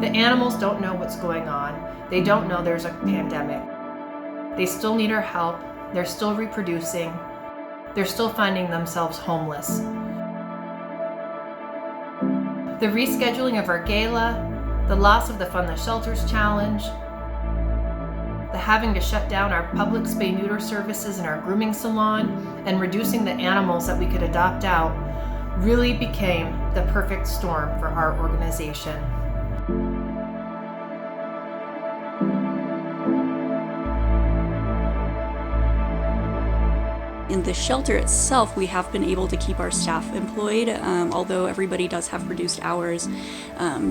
The animals don't know what's going on. They don't know there's a pandemic. They still need our help. They're still reproducing. They're still finding themselves homeless. The rescheduling of our gala, the loss of the Fund the Shelters Challenge, the having to shut down our public spay-neuter services and our grooming salon, and reducing the animals that we could adopt out really became the perfect storm for our organization. In the shelter itself, we have been able to keep our staff employed, although everybody does have reduced hours,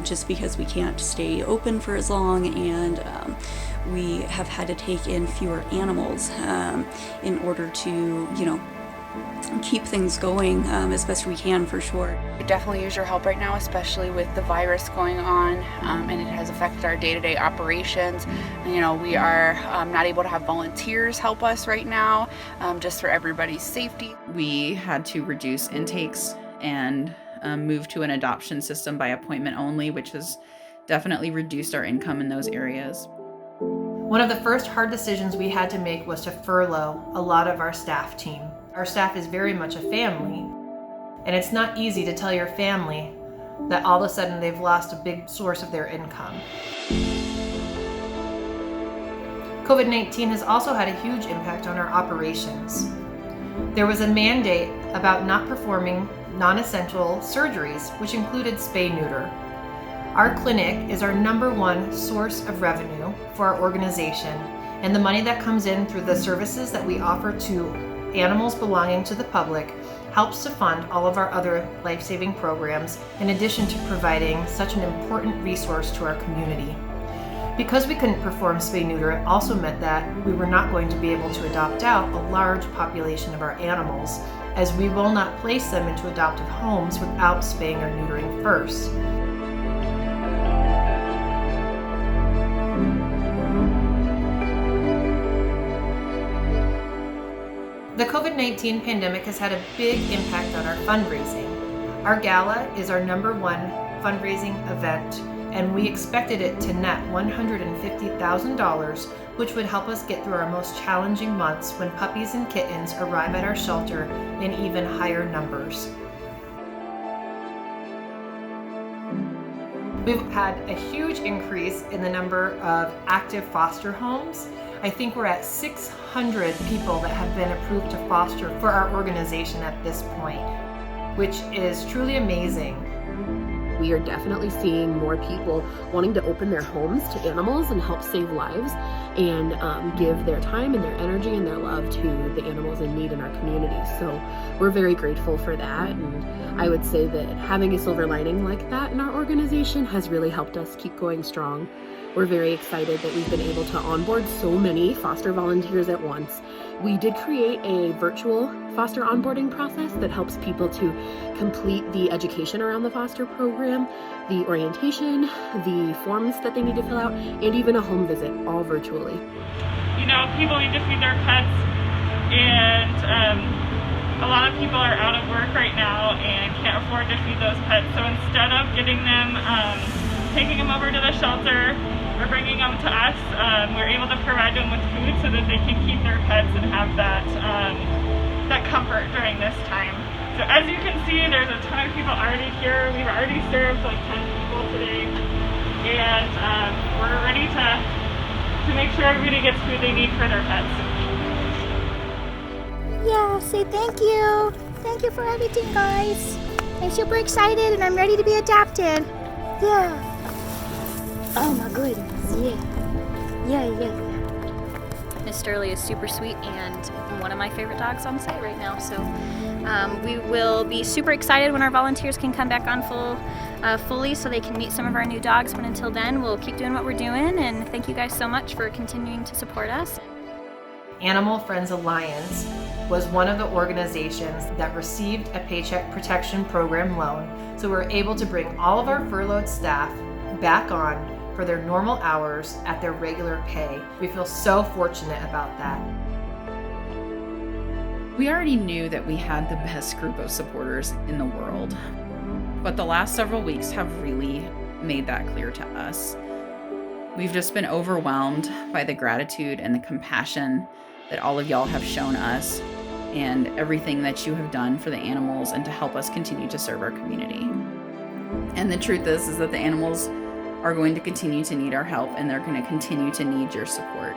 just because we can't stay open for as long, and we have had to take in fewer animals in order to, keep things going as best we can, for sure. We definitely use your help right now, especially with the virus going on, and it has affected our day-to-day operations. We are not able to have volunteers help us right now, just for everybody's safety. We had to reduce intakes and move to an adoption system by appointment only, which has definitely reduced our income in those areas. One of the first hard decisions we had to make was to furlough a lot of our staff team. Our staff is very much a family, and it's not easy to tell your family that all of a sudden they've lost a big source of their income. COVID-19 has also had a huge impact on our operations. There was a mandate about not performing non-essential surgeries, which included spay-neuter. Our clinic is our #1 source of revenue for our organization, and the money that comes in through the services that we offer to animals belonging to the public helps to fund all of our other life-saving programs, in addition to providing such an important resource to our community. Because we couldn't perform spay-neuter, it also meant that we were not going to be able to adopt out a large population of our animals, as we will not place them into adoptive homes without spaying or neutering first. The COVID-19 pandemic has had a big impact on our fundraising. Our gala is our #1 fundraising event, and we expected it to net $150,000, which would help us get through our most challenging months when puppies and kittens arrive at our shelter in even higher numbers. We've had a huge increase in the number of active foster homes. I think we're at 600 people that have been approved to foster for our organization at this point, which is truly amazing. We are definitely seeing more people wanting to open their homes to animals and help save lives, and give their time and their energy and their love to the animals in need in our community. So we're very grateful for that, and I would say that having a silver lining like that in our organization has really helped us keep going strong. We're very excited that we've been able to onboard so many foster volunteers at once. We did create a virtual foster onboarding process that helps people to complete the education around the foster program, the orientation, the forms that they need to fill out, and even a home visit, all virtually. People need to feed their pets, and a lot of people are out of work right now and can't afford to feed those pets. So instead of getting them, taking them over to the shelter, or bringing them to us, we're able to provide them with food so that they can keep their pets and have that comfort during this time. So as you can see, there's a ton of people already here. We've already served like 10 people today, and we're ready to make sure everybody gets food they need for their pets. Yeah, say thank you. Thank you for everything, guys. I'm super excited and I'm ready to be adopted. Yeah. Oh my goodness, yeah. Miss Sterling is super sweet and one of my favorite dogs on site right now. So we will be super excited when our volunteers can come back on fully so they can meet some of our new dogs. But until then, we'll keep doing what we're doing, and thank you guys so much for continuing to support us. Animal Friends Alliance was one of the organizations that received a Paycheck Protection Program loan, so we're able to bring all of our furloughed staff back on for their normal hours at their regular pay. We feel so fortunate about that. We already knew that we had the best group of supporters in the world, but the last several weeks have really made that clear to us. We've just been overwhelmed by the gratitude and the compassion that all of y'all have shown us, and everything that you have done for the animals and to help us continue to serve our community. And the truth is that the animals are going to continue to need our help, and they're going to continue to need your support.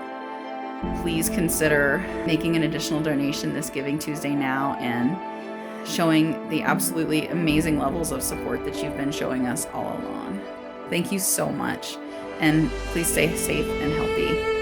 Please consider making an additional donation this Giving Tuesday now and showing the absolutely amazing levels of support that you've been showing us all along. Thank you so much, and please stay safe and healthy.